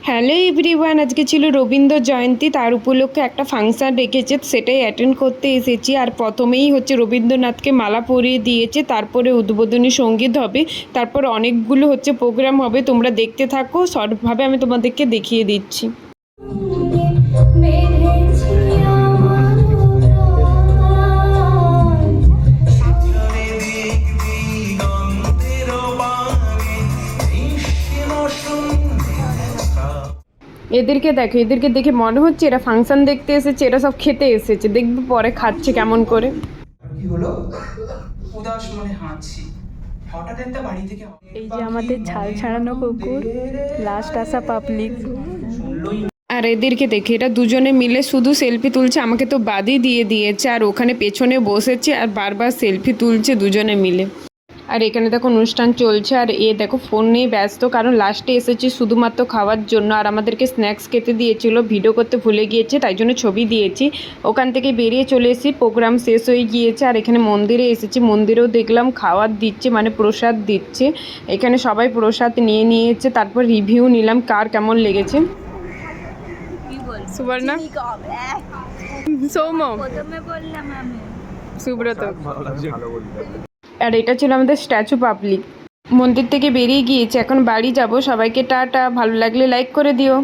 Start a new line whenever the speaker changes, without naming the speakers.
Hello everyone, আজকে ছিল রবীন্দ্র জয়ন্তী। তার উপলক্ষে একটা ফাংশান রেখেছে, সেটাই অ্যাটেন্ড করতে এসেছি। আর প্রথমেই হচ্ছে রবীন্দ্রনাথকে মালা পরিয়ে দিয়েছে, তারপরে উদ্বোধনী সঙ্গীত হবে, তারপর অনেকগুলো হচ্ছে প্রোগ্রাম হবে। তোমরা দেখতে থাকো, শর্টভাবে আমি তোমাদেরকে দেখিয়ে দিচ্ছি। এদেরকে দেখো, এদেরকে দেখে মনে হচ্ছে এরা ফাংশন দেখতে এসেছে, এরা সব খেতে এসেছে। দেখবে পরে খাচ্ছে কেমন করে।
কি হলো? উদাস মনে হাঁটছি, হঠাৎ একটা বাড়ি থেকে
এই যে আমাদের ছাল ছাড়ানো কুকুর, লাস্ট আসা পাবলিক।
আর এদেরকে দেখে, এরা দুজনে মিলে শুধু সেলফি তুলছে, আমাকে তো বাদই দিয়ে দিয়েছে। আর ওখানে পেছনে বসেছে আর বারবার সেলফি তুলছে দুজনে মিলে। আর এখানে দেখো অনুষ্ঠান চলছে, আর এ দেখো ফোন নিয়ে ব্যস্ত, কারণ লাস্টে এসেছে শুধুমাত্র খাওয়ার জন্য। আর আমাদেরকে স্ন্যাক্স খেতে দিয়েছিল, ভিডিও করতে ভুলে গিয়েছে, তাই জন্য ছবি দিয়েছি। ওখান থেকে বেরিয়ে চলে এসেছি, প্রোগ্রাম শেষ হয়ে গিয়েছে। আর এখানে মন্দিরে এসেছি, মন্দিরেও দেখলাম খাওয়ার দিচ্ছে, মানে প্রসাদ দিচ্ছে। এখানে সবাই প্রসাদ নিয়ে নিয়েছে, তারপর রিভিউ নিলাম কার কেমন লেগেছে। সুবর্ণা, সৌম, সুব্রত। আর এটা ছিল আমাদের স্ট্যাচু পাবলিক। মন্দির থেকে বেরিয়ে গিয়েছে, এখন বাড়ি যাব। সবাইকে টাটা, ভালো লাগলে লাইক করে দিও।